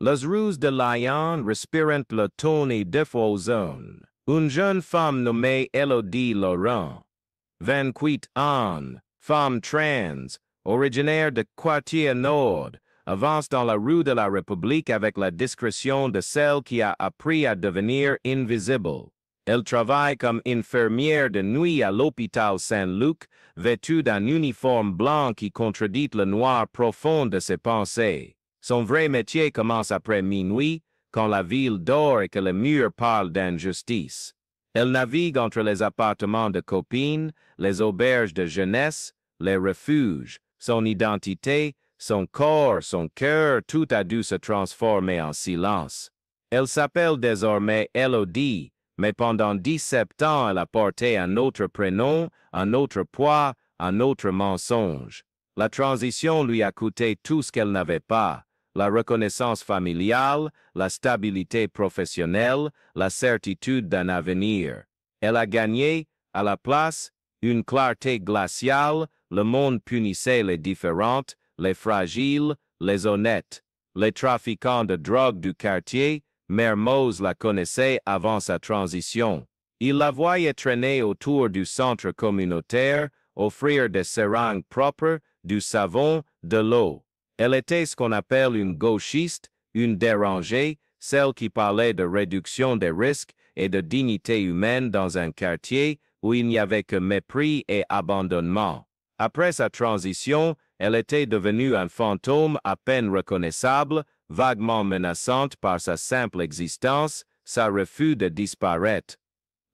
Les rues de Lyon respirent le ton et défaussent. Une jeune femme nommée Elodie Laurent, 28 ans, femme trans, originaire de Quartier Nord, avance dans la rue de la République avec la discrétion de celle qui a appris à devenir invisible. Elle travaille comme infirmière de nuit à l'hôpital Saint-Luc, vêtue d'un uniforme blanc qui contredit le noir profond de ses pensées. Son vrai métier commence après minuit, quand la ville dort et que les murs parlent d'injustice. Elle navigue entre les appartements de copines, les auberges de jeunesse, les refuges. Son identité, son corps, son cœur, tout a dû se transformer en silence. Elle s'appelle désormais Elodie, mais pendant 17 ans, elle a porté un autre prénom, un autre poids, un autre mensonge. La transition lui a coûté tout ce qu'elle n'avait pas. La reconnaissance familiale, la stabilité professionnelle, la certitude d'un avenir. Elle a gagné, à la place, une clarté glaciale, le monde punissait les différentes, les fragiles, les honnêtes. Les trafiquants de drogue du quartier, Mermoz la connaissait avant sa transition. Il la voyait traîner autour du centre communautaire, offrir des seringues propres, du savon, de l'eau. Elle était ce qu'on appelle une gauchiste, une dérangée, celle qui parlait de réduction des risques et de dignité humaine dans un quartier où il n'y avait que mépris et abandonnement. Après sa transition, elle était devenue un fantôme à peine reconnaissable, vaguement menaçante par sa simple existence, sa refus de disparaître.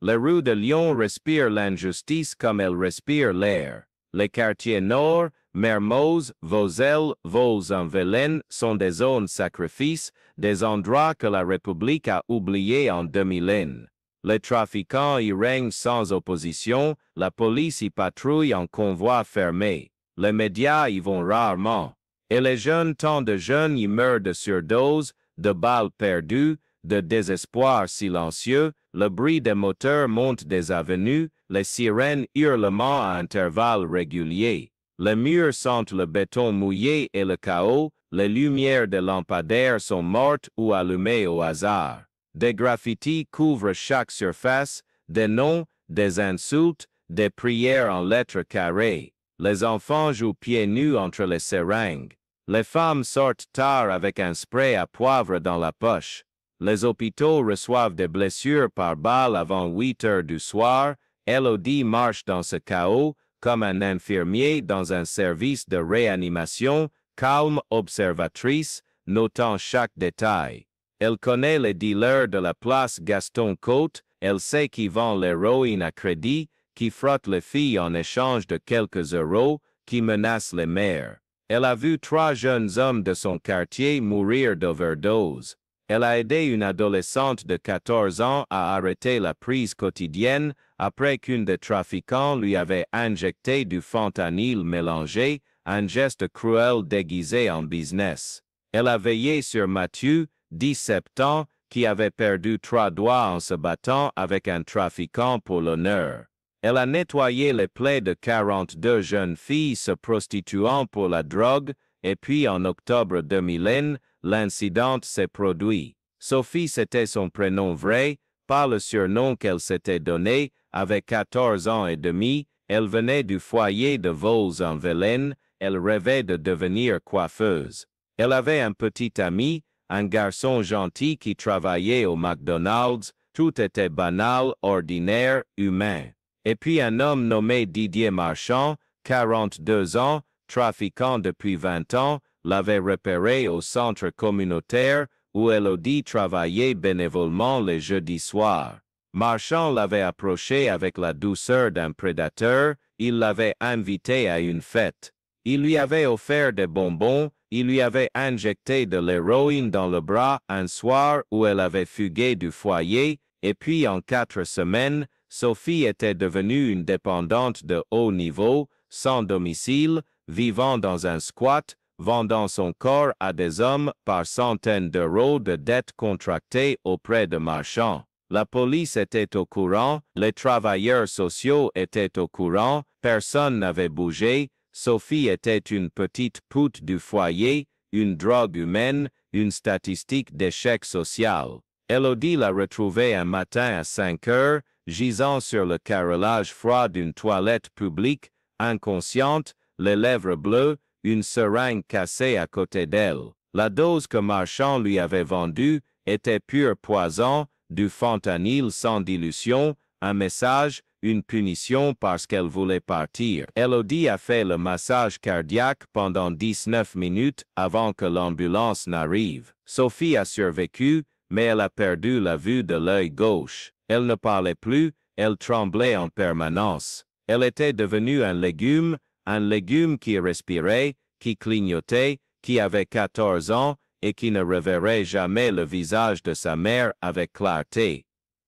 Les rues de Lyon respirent l'injustice comme elles respirent l'air. Les quartiers nord, Mermoz, Vozelle, Vaux-en-Velin sont des zones sacrifices, des endroits que la République a oubliés en 2001. Les trafiquants y règnent sans opposition, la police y patrouille en convoi fermé. Les médias y vont rarement. Et les jeunes, tant de jeunes y meurent de surdose, de balles perdues, de désespoir silencieux, le bruit des moteurs monte des avenues, les sirènes hurlements à intervalles réguliers. Les murs sentent le béton mouillé et le chaos, les lumières des lampadaires sont mortes ou allumées au hasard. Des graffitis couvrent chaque surface, des noms, des insultes, des prières en lettres carrées. Les enfants jouent pieds nus entre les seringues. Les femmes sortent tard avec un spray à poivre dans la poche. Les hôpitaux reçoivent des blessures par balles avant 8 heures du soir. Elodie marche dans ce chaos comme un infirmier dans un service de réanimation, calme observatrice, notant chaque détail. Elle connaît les dealers de la place Gaston-Côte, elle sait qui vend l'héroïne à crédit, qui frotte les filles en échange de quelques euros, qui menace les mères. Elle a vu 3 jeunes hommes de son quartier mourir d'overdose. Elle a aidé une adolescente de 14 ans à arrêter la prise quotidienne après qu'une des trafiquants lui avait injecté du fentanyl mélangé, un geste cruel déguisé en business. Elle a veillé sur Mathieu, 17 ans, qui avait perdu 3 doigts en se battant avec un trafiquant pour l'honneur. Elle a nettoyé les plaies de 42 jeunes filles se prostituant pour la drogue, et puis en octobre 2001, l'incident s'est produit. Sophie, c'était son prénom vrai, pas le surnom qu'elle s'était donné. Avec 14 ans et demi, elle venait du foyer de Vaux-en-Velin, elle rêvait de devenir coiffeuse. Elle avait un petit ami, un garçon gentil qui travaillait au McDonald's, tout était banal, ordinaire, humain. Et puis un homme nommé Didier Marchand, 42 ans, trafiquant depuis 20 ans, l'avait repéré au centre communautaire où Elodie travaillait bénévolement les jeudis soirs. Marchand l'avait approché avec la douceur d'un prédateur, il l'avait invité à une fête. Il lui avait offert des bonbons, il lui avait injecté de l'héroïne dans le bras un soir où elle avait fugué du foyer, et puis en 4 semaines, Sophie était devenue une dépendante de haut niveau, sans domicile, vivant dans un squat, vendant son corps à des hommes par centaines d'euros de dettes contractées auprès de marchands. La police était au courant, les travailleurs sociaux étaient au courant, personne n'avait bougé, Sophie était une petite pute du foyer, une drogue humaine, une statistique d'échec social. Elodie l'a retrouvée un matin à 5 heures, gisant sur le carrelage froid d'une toilette publique, inconsciente, les lèvres bleues, une seringue cassée à côté d'elle. La dose que Marchand lui avait vendue était pur poison, du fentanyl sans dilution, un message, une punition parce qu'elle voulait partir. Elodie a fait le massage cardiaque pendant 19 minutes avant que l'ambulance n'arrive. Sophie a survécu, mais elle a perdu la vue de l'œil gauche. Elle ne parlait plus, elle tremblait en permanence. Elle était devenue un légume qui respirait, qui clignotait, qui avait 14 ans et qui ne reverrait jamais le visage de sa mère avec clarté.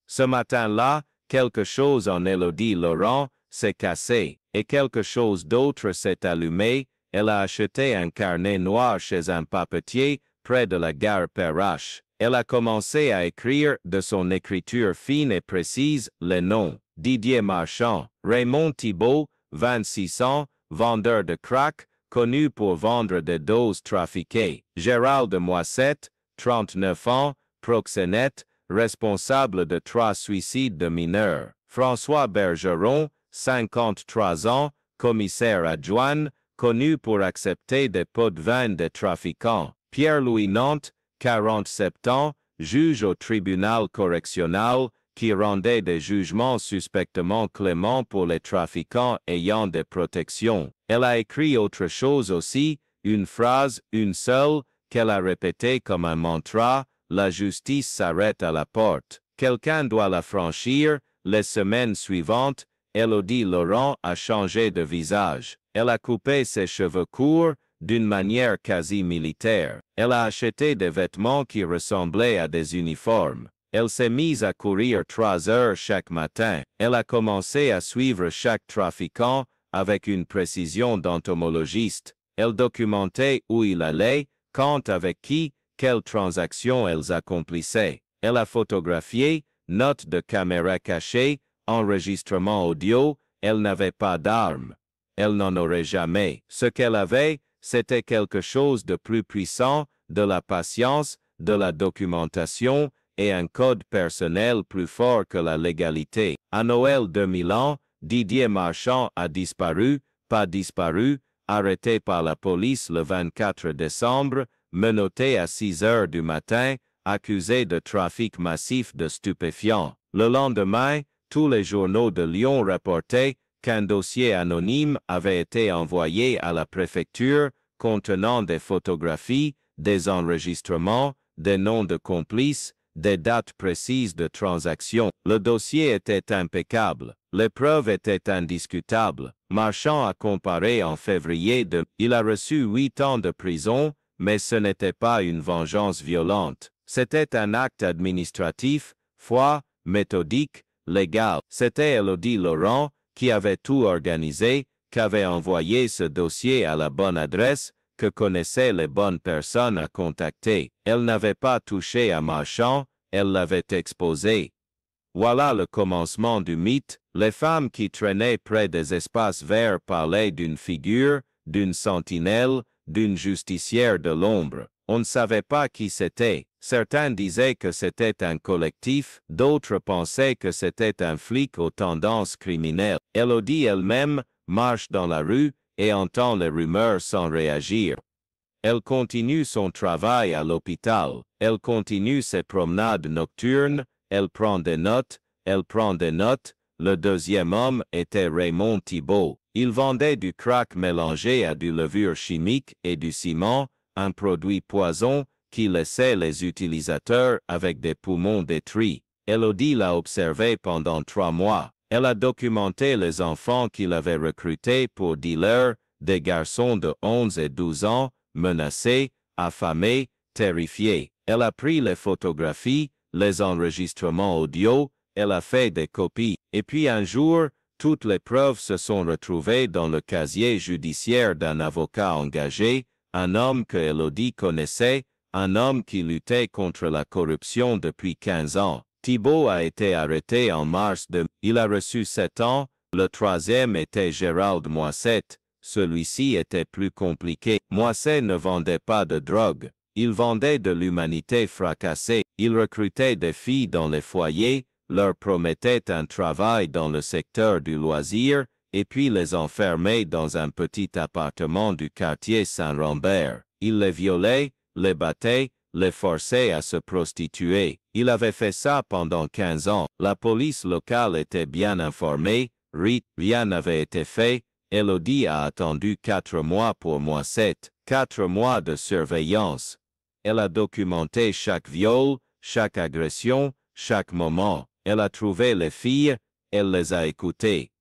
Ce matin-là, quelque chose en Elodie Laurent s'est cassé, et quelque chose d'autre s'est allumé. Elle a acheté un carnet noir chez un papetier près de la gare Perrache. Elle a commencé à écrire de son écriture fine et précise les noms. Didier Marchand, Raymond Thibault, 26 ans, vendeur de crack, connu pour vendre des doses trafiquées. Gérald de Moissette, 39 ans, proxénète, responsable de 3 suicides de mineurs. François Bergeron, 53 ans, commissaire adjoint, connu pour accepter des pots de vin des trafiquants. Pierre-Louis Nantes, 47 ans, juge au tribunal correctionnel, qui rendait des jugements suspectement cléments pour les trafiquants ayant des protections. Elle a écrit autre chose aussi, une phrase, une seule, qu'elle a répétée comme un mantra: la justice s'arrête à la porte. Quelqu'un doit la franchir. Les semaines suivantes, Elodie Laurent a changé de visage. Elle a coupé ses cheveux courts, d'une manière quasi militaire. Elle a acheté des vêtements qui ressemblaient à des uniformes. Elle s'est mise à courir 3 heures chaque matin. Elle a commencé à suivre chaque trafiquant avec une précision d'entomologiste. Elle documentait où il allait, quand, avec qui, quelles transactions elles accomplissaient. Elle a photographié, notes de caméra cachée, enregistrement audio. Elle n'avait pas d'armes. Elle n'en aurait jamais. Ce qu'elle avait, c'était quelque chose de plus puissant, de la patience, de la documentation et un code personnel plus fort que la légalité. À Noël 2000, Didier Marchand a disparu, pas disparu, arrêté par la police le 24 décembre, menotté à 6 heures du matin, accusé de trafic massif de stupéfiants. Le lendemain, tous les journaux de Lyon rapportaient qu'un dossier anonyme avait été envoyé à la préfecture contenant des photographies, des enregistrements, des noms de complices, des dates précises de transactions. Le dossier était impeccable. Les preuves étaient indiscutables. Marchand a comparé en février de. Il a reçu 8 ans de prison, mais ce n'était pas une vengeance violente. C'était un acte administratif, froid, méthodique, légal. C'était Elodie Laurent qui avait tout organisé, qu'avait envoyé ce dossier à la bonne adresse, que connaissait les bonnes personnes à contacter. Elle n'avait pas touché à Marchand, elle l'avait exposé. Voilà le commencement du mythe. Les femmes qui traînaient près des espaces verts parlaient d'une figure, d'une sentinelle, d'une justicière de l'ombre. On ne savait pas qui c'était. Certains disaient que c'était un collectif, d'autres pensaient que c'était un flic aux tendances criminelles. Elodie elle-même marche dans la rue et entend les rumeurs sans réagir. Elle continue son travail à l'hôpital. Elle continue ses promenades nocturnes. Elle prend des notes. Elle prend des notes. Le deuxième homme était Raymond Thibault. Il vendait du crack mélangé à du levure chimique et du ciment, un produit poison qui laissait les utilisateurs avec des poumons détruits. Elodie l'a observé pendant 3 mois. Elle a documenté les enfants qu'il avait recrutés pour dealers, des garçons de 11 et 12 ans, menacés, affamés, terrifiés. Elle a pris les photographies, les enregistrements audio, elle a fait des copies. Et puis un jour, toutes les preuves se sont retrouvées dans le casier judiciaire d'un avocat engagé, un homme que Elodie connaissait, un homme qui luttait contre la corruption depuis 15 ans. Thibault a été arrêté en mars Il a reçu 7 ans. Le troisième était Gérald Moissette. Celui-ci était plus compliqué. Moissette ne vendait pas de drogue. Il vendait de l'humanité fracassée. Il recrutait des filles dans les foyers, leur promettait un travail dans le secteur du loisir, et puis les enfermait dans un petit appartement du quartier Saint-Rambert. Il les violait, les battait, les forçait à se prostituer. Il avait fait ça pendant 15 ans. La police locale était bien informée, rien n'avait été fait. Elodie a attendu 4 mois pour moi 4 mois de surveillance. Elle a documenté chaque viol, chaque agression, chaque moment. Elle a trouvé les filles, elle les a écoutées.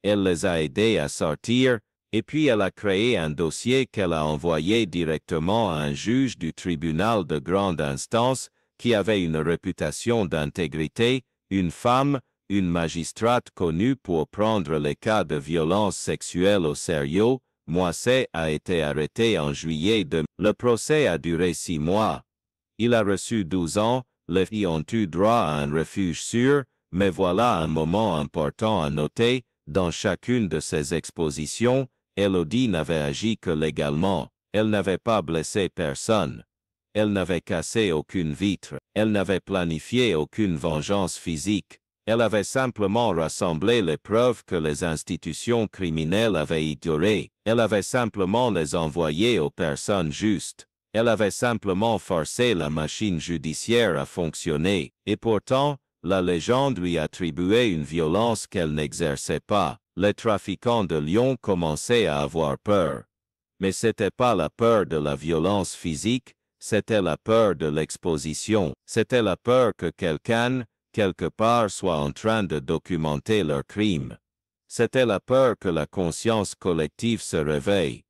Elle les a aidées à sortir, et puis elle a créé un dossier qu'elle a envoyé directement à un juge du tribunal de grande instance qui avait une réputation d'intégrité, une femme, une magistrate connue pour prendre les cas de violence sexuelle au sérieux. Moisset a été arrêté en juillet 2000. Le procès a duré 6 mois. Il a reçu 12 ans, les filles ont eu droit à un refuge sûr, mais voilà un moment important à noter. Dans chacune de ces expositions, Elodie n'avait agi que légalement. Elle n'avait pas blessé personne. Elle n'avait cassé aucune vitre. Elle n'avait planifié aucune vengeance physique. Elle avait simplement rassemblé les preuves que les institutions criminelles avaient ignorées. Elle avait simplement les envoyées aux personnes justes. Elle avait simplement forcé la machine judiciaire à fonctionner. Et pourtant, la légende lui attribuait une violence qu'elle n'exerçait pas. Les trafiquants de Lyon commençaient à avoir peur. Mais c'était pas la peur de la violence physique, c'était la peur de l'exposition. C'était la peur que quelqu'un, quelque part, soit en train de documenter leur crime. C'était la peur que la conscience collective se réveille.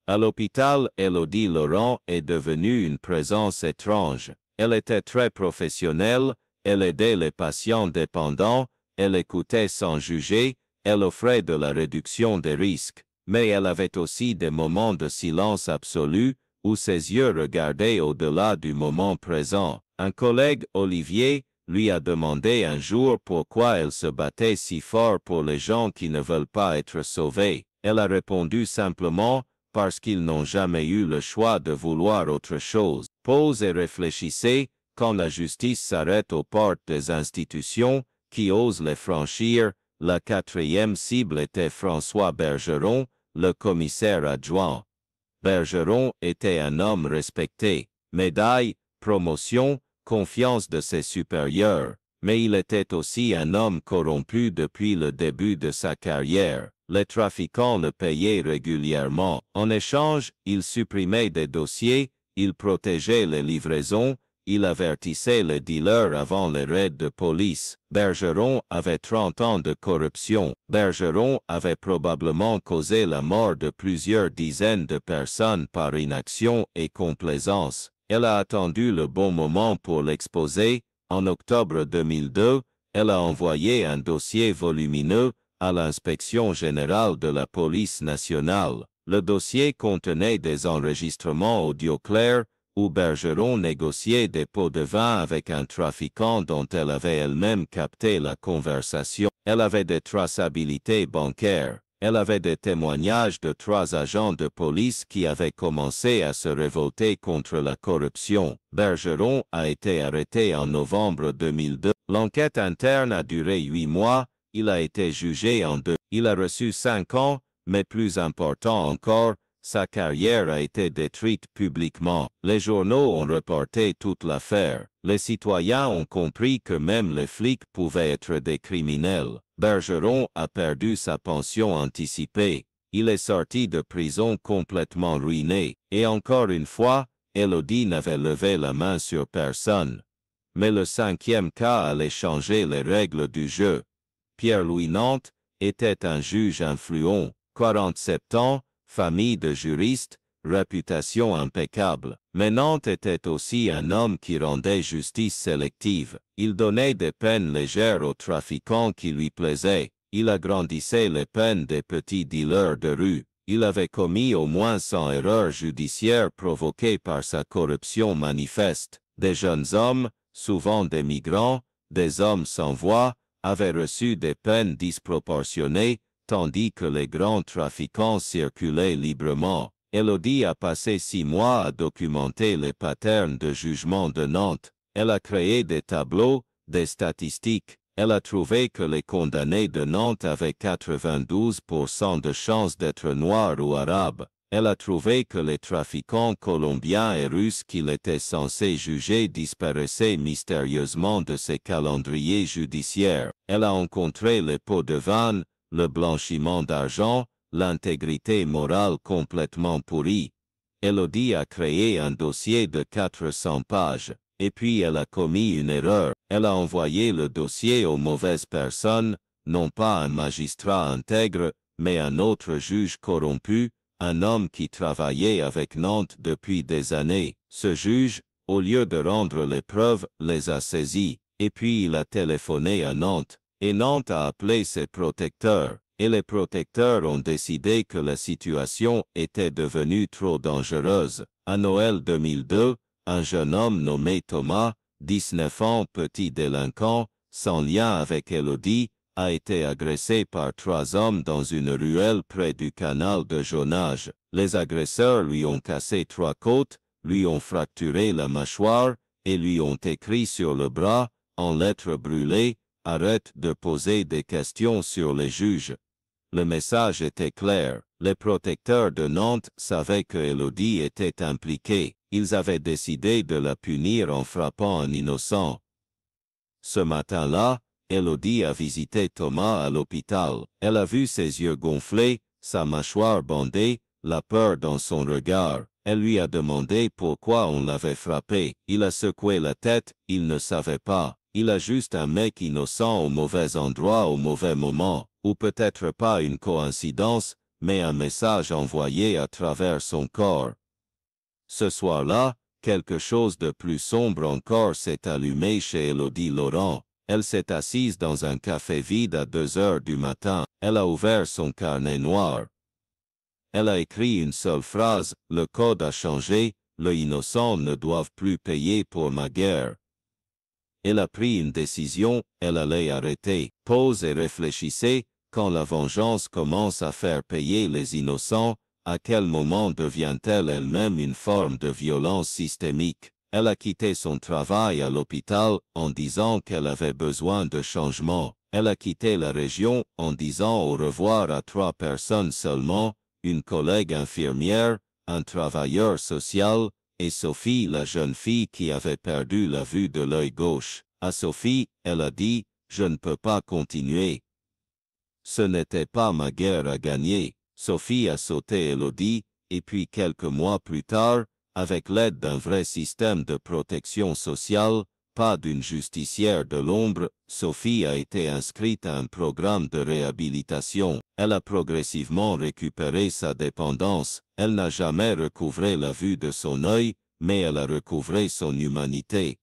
À l'hôpital, Elodie Laurent est devenue une présence étrange. Elle était très professionnelle, elle aidait les patients dépendants, elle écoutait sans juger, elle offrait de la réduction des risques. Mais elle avait aussi des moments de silence absolu, où ses yeux regardaient au-delà du moment présent. Un collègue, Olivier, lui a demandé un jour pourquoi elle se battait si fort pour les gens qui ne veulent pas être sauvés. Elle a répondu simplement, parce qu'ils n'ont jamais eu le choix de vouloir autre chose. Pause et réfléchissez, quand la justice s'arrête aux portes des institutions, qui osent les franchir, la 4e cible était François Bergeron, le commissaire adjoint. Bergeron était un homme respecté, médaille, promotion, confiance de ses supérieurs, mais il était aussi un homme corrompu depuis le début de sa carrière. Les trafiquants le payaient régulièrement. En échange, il supprimait des dossiers, il protégeait les livraisons, il avertissait les dealers avant les raids de police. Bergeron avait 30 ans de corruption. Bergeron avait probablement causé la mort de plusieurs dizaines de personnes par inaction et complaisance. Elle a attendu le bon moment pour l'exposer. En octobre 2002, elle a envoyé un dossier volumineux à l'inspection générale de la police nationale. Le dossier contenait des enregistrements audio clairs où Bergeron négociait des pots de vin avec un trafiquant dont elle avait elle-même capté la conversation. Elle avait des traçabilités bancaires. Elle avait des témoignages de 3 agents de police qui avaient commencé à se révolter contre la corruption. Bergeron a été arrêté en novembre 2002. L'enquête interne a duré 8 mois. Il a été jugé en 2. Il a reçu 5 ans, mais plus important encore, sa carrière a été détruite publiquement. Les journaux ont reporté toute l'affaire. Les citoyens ont compris que même les flics pouvaient être des criminels. Bergeron a perdu sa pension anticipée. Il est sorti de prison complètement ruiné. Et encore une fois, Elodie n'avait levé la main sur personne. Mais le 5e cas allait changer les règles du jeu. Pierre-Louis Nantes était un juge influent, 47 ans, famille de juristes, réputation impeccable. Mais Nantes était aussi un homme qui rendait justice sélective. Il donnait des peines légères aux trafiquants qui lui plaisaient. Il agrandissait les peines des petits dealers de rue. Il avait commis au moins 100 erreurs judiciaires provoquées par sa corruption manifeste. Des jeunes hommes, souvent des migrants, des hommes sans voix, avaient reçu des peines disproportionnées, tandis que les grands trafiquants circulaient librement. Élodie a passé 6 mois à documenter les patterns de jugement de Nantes. Elle a créé des tableaux, des statistiques. Elle a trouvé que les condamnés de Nantes avaient 92% de chances d'être noirs ou arabes. Elle a trouvé que les trafiquants colombiens et russes qu'il était censé juger disparaissaient mystérieusement de ses calendriers judiciaires. Elle a rencontré les pots de vin, le blanchiment d'argent, l'intégrité morale complètement pourrie. Élodie a créé un dossier de 400 pages. Et puis elle a commis une erreur. Elle a envoyé le dossier aux mauvaises personnes, non pas un magistrat intègre, mais un autre juge corrompu, un homme qui travaillait avec Nantes depuis des années. Ce juge, au lieu de rendre les preuves, les a saisies. Et puis il a téléphoné à Nantes. Et Nantes a appelé ses protecteurs. Et les protecteurs ont décidé que la situation était devenue trop dangereuse. À Noël 2002, un jeune homme nommé Thomas, 19 ans, petit délinquant, sans lien avec Élodie, a été agressé par 3 hommes dans une ruelle près du canal de Jonage. Les agresseurs lui ont cassé 3 côtes, lui ont fracturé la mâchoire et lui ont écrit sur le bras, en lettres brûlées, « Arrête de poser des questions sur les juges ». Le message était clair. Les protecteurs de Nantes savaient que Élodie était impliquée. Ils avaient décidé de la punir en frappant un innocent. Ce matin-là, Élodie a visité Thomas à l'hôpital. Elle a vu ses yeux gonflés, sa mâchoire bandée, la peur dans son regard. Elle lui a demandé pourquoi on l'avait frappé. Il a secoué la tête, il ne savait pas. Il a juste un mec innocent au mauvais endroit au mauvais moment, ou peut-être pas une coïncidence, mais un message envoyé à travers son corps. Ce soir-là, quelque chose de plus sombre encore s'est allumé chez Élodie Laurent. Elle s'est assise dans un café vide à 2 heures du matin. Elle a ouvert son carnet noir. Elle a écrit une seule phrase, « Le code a changé, les innocents ne doivent plus payer pour ma guerre ». Elle a pris une décision, elle allait arrêter. Pause et réfléchissez, quand la vengeance commence à faire payer les innocents, à quel moment devient-elle elle-même une forme de violence systémique? Elle a quitté son travail à l'hôpital en disant qu'elle avait besoin de changement. Elle a quitté la région en disant au revoir à 3 personnes seulement, une collègue infirmière, un travailleur social, et Sophie, la jeune fille qui avait perdu la vue de l'œil gauche. À Sophie, elle a dit, « Je ne peux pas continuer. » Ce n'était pas ma guerre à gagner. Sophie a sauté Élodie, et puis quelques mois plus tard, avec l'aide d'un vrai système de protection sociale, pas d'une justicière de l'ombre, Sophie a été inscrite à un programme de réhabilitation. Elle a progressivement récupéré sa dépendance. Elle n'a jamais recouvré la vue de son œil, mais elle a recouvré son humanité.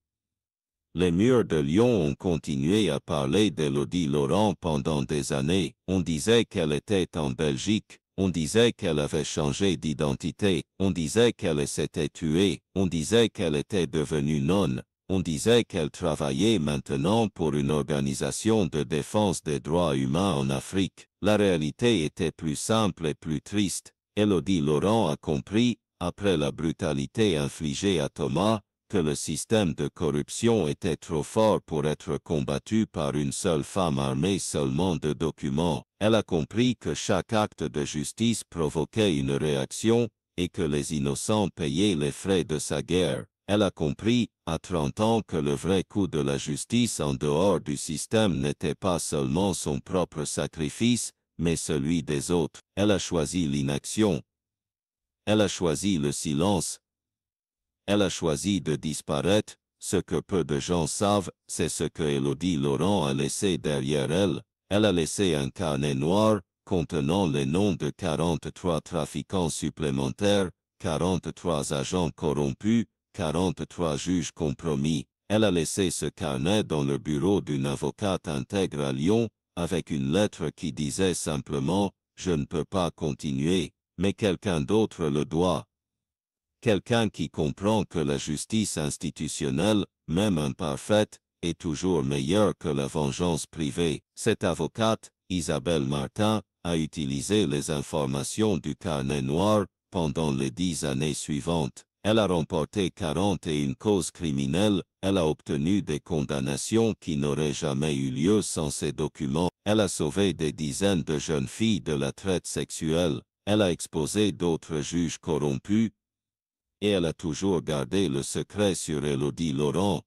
Les murs de Lyon ont continué à parler d'Élodie Laurent pendant des années. On disait qu'elle était en Belgique. On disait qu'elle avait changé d'identité. On disait qu'elle s'était tuée. On disait qu'elle était devenue nonne. On disait qu'elle travaillait maintenant pour une organisation de défense des droits humains en Afrique. La réalité était plus simple et plus triste. Élodie Laurent a compris, après la brutalité infligée à Thomas, que le système de corruption était trop fort pour être combattu par une seule femme armée seulement de documents. Elle a compris que chaque acte de justice provoquait une réaction et que les innocents payaient les frais de sa guerre. Elle a compris, à 30 ans, que le vrai coût de la justice en dehors du système n'était pas seulement son propre sacrifice, mais celui des autres. Elle a choisi l'inaction. Elle a choisi le silence. Elle a choisi de disparaître. Ce que peu de gens savent, c'est ce que Élodie Laurent a laissé derrière elle. Elle a laissé un carnet noir contenant les noms de 43 trafiquants supplémentaires, 43 agents corrompus, 43 juges compromis. Elle a laissé ce carnet dans le bureau d'une avocate intègre à Lyon, avec une lettre qui disait simplement « Je ne peux pas continuer, mais quelqu'un d'autre le doit ». Quelqu'un qui comprend que la justice institutionnelle, même imparfaite, est toujours meilleure que la vengeance privée. Cette avocate, Isabelle Martin, a utilisé les informations du carnet noir pendant les 10 années suivantes. Elle a remporté 41 causes criminelles, elle a obtenu des condamnations qui n'auraient jamais eu lieu sans ces documents, elle a sauvé des dizaines de jeunes filles de la traite sexuelle, elle a exposé d'autres juges corrompus, et elle a toujours gardé le secret sur Élodie Laurent.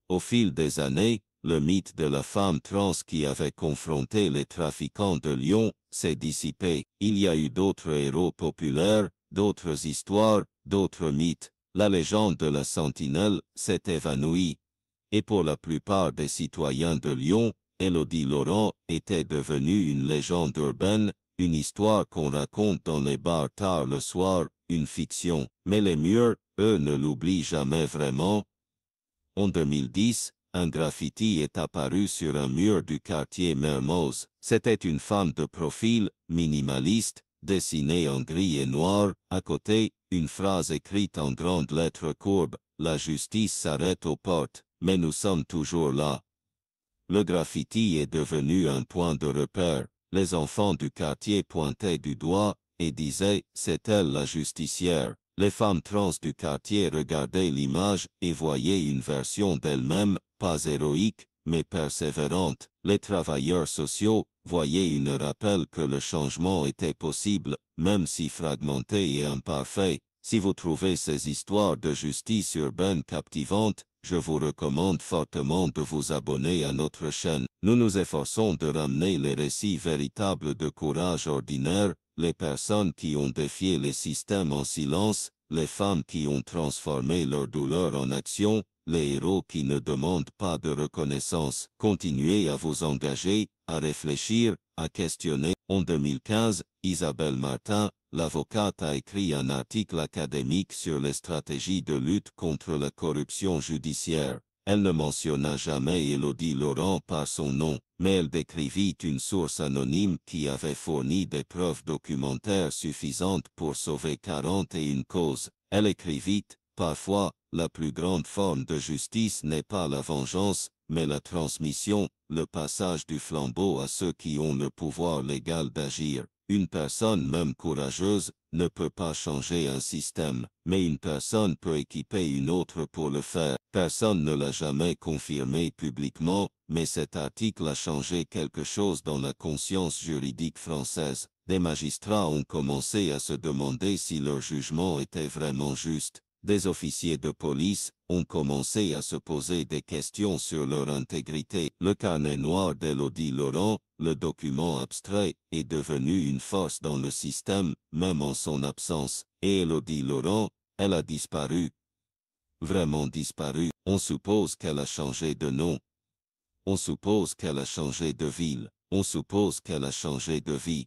Au fil des années, le mythe de la femme trans qui avait confronté les trafiquants de Lyon s'est dissipé. Il y a eu d'autres héros populaires, d'autres histoires, d'autres mythes. La légende de la sentinelle s'est évanouie. Et pour la plupart des citoyens de Lyon, Élodie Laurent était devenue une légende urbaine, une histoire qu'on raconte dans les bars tard le soir, une fiction. Mais les murs, eux, ne l'oublient jamais vraiment. En 2010, un graffiti est apparu sur un mur du quartier Mermoz. C'était une femme de profil, minimaliste, dessinée en gris et noir. À côté, une phrase écrite en grandes lettres courbes. La justice s'arrête aux portes, mais nous sommes toujours là. Le graffiti est devenu un point de repère. Les enfants du quartier pointaient du doigt et disaient « c'est elle la justicière ». Les femmes trans du quartier regardaient l'image et voyaient une version d'elles-mêmes, pas héroïque, mais persévérante. Les travailleurs sociaux voyaient un rappel que le changement était possible, même si fragmenté et imparfait. Si vous trouvez ces histoires de justice urbaine captivantes, je vous recommande fortement de vous abonner à notre chaîne. Nous nous efforçons de ramener les récits véritables de courage ordinaire, les personnes qui ont défié les systèmes en silence, les femmes qui ont transformé leur douleur en action, les héros qui ne demandent pas de reconnaissance. Continuez à vous engager, à réfléchir, à questionner. En 2015, Isabelle Martin, l'avocate, a écrit un article académique sur les stratégies de lutte contre la corruption judiciaire. Elle ne mentionna jamais Élodie Laurent par son nom, mais elle décrivit une source anonyme qui avait fourni des preuves documentaires suffisantes pour sauver 41 causes. Elle écrivit, « Parfois, la plus grande forme de justice n'est pas la vengeance, mais la transmission, le passage du flambeau à ceux qui ont le pouvoir légal d'agir. Une personne même courageuse ne peut pas changer un système, mais une personne peut équiper une autre pour le faire. Personne ne l'a jamais confirmé publiquement, mais cet article a changé quelque chose dans la conscience juridique française. Des magistrats ont commencé à se demander si leur jugement était vraiment juste. Des officiers de police ont commencé à se poser des questions sur leur intégrité. Le carnet noir d'Élodie Laurent, le document abstrait, est devenu une force dans le système, même en son absence. Et Élodie Laurent, elle a disparu. Vraiment disparu. On suppose qu'elle a changé de nom. On suppose qu'elle a changé de ville. On suppose qu'elle a changé de vie.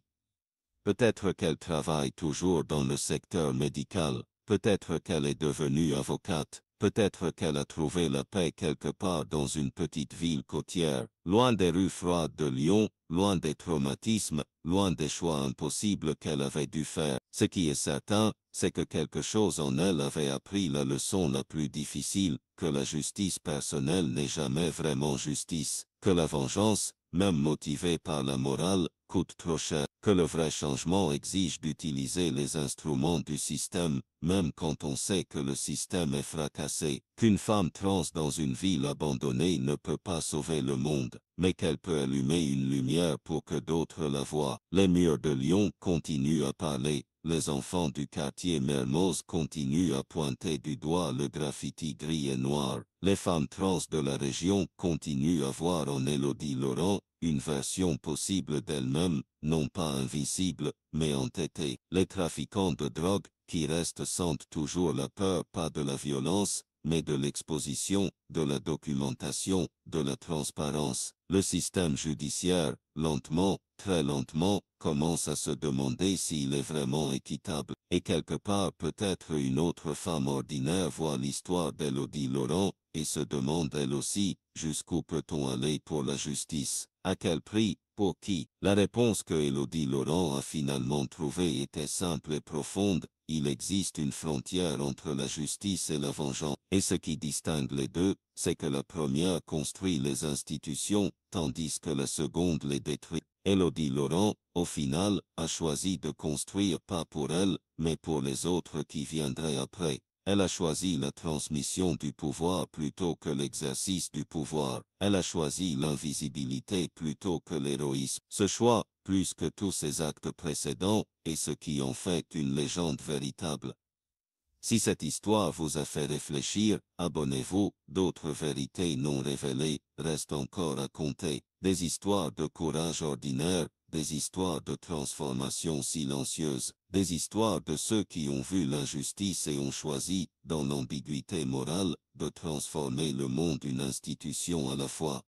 Peut-être qu'elle travaille toujours dans le secteur médical. Peut-être qu'elle est devenue avocate, peut-être qu'elle a trouvé la paix quelque part dans une petite ville côtière, loin des rues froides de Lyon, loin des traumatismes, loin des choix impossibles qu'elle avait dû faire. Ce qui est certain, c'est que quelque chose en elle avait appris la leçon la plus difficile, que la justice personnelle n'est jamais vraiment justice, que la vengeance, même motivée par la morale, coûte trop cher, que le vrai changement exige d'utiliser les instruments du système, même quand on sait que le système est fracassé, qu'une femme trans dans une ville abandonnée ne peut pas sauver le monde, mais qu'elle peut allumer une lumière pour que d'autres la voient. Les murs de Lyon continuent à parler. Les enfants du quartier Mermoz continuent à pointer du doigt le graffiti gris et noir. Les femmes trans de la région continuent à voir en Élodie Laurent une version possible d'elle-même, non pas invisible, mais entêtée. Les trafiquants de drogue, qui restent, sentent toujours la peur, pas de la violence, mais de l'exposition, de la documentation, de la transparence. Le système judiciaire, lentement, très lentement, commence à se demander s'il est vraiment équitable. Et quelque part peut-être une autre femme ordinaire voit l'histoire d'Élodie Laurent et se demande elle aussi, jusqu'où peut-on aller pour la justice? À quel prix? Pour qui? La réponse que Élodie Laurent a finalement trouvée était simple et profonde. Il existe une frontière entre la justice et la vengeance. Et ce qui distingue les deux, c'est que la première construit les institutions, tandis que la seconde les détruit. Élodie Laurent, au final, a choisi de construire pas pour elle, mais pour les autres qui viendraient après. Elle a choisi la transmission du pouvoir plutôt que l'exercice du pouvoir. Elle a choisi l'invisibilité plutôt que l'héroïsme. Ce choix, plus que tous ses actes précédents, est ce qui en fait une légende véritable. Si cette histoire vous a fait réfléchir, abonnez-vous, d'autres vérités non révélées restent encore à compter. Des histoires de courage ordinaire, des histoires de transformation silencieuse, des histoires de ceux qui ont vu l'injustice et ont choisi, dans l'ambiguïté morale, de transformer le monde une institution à la fois.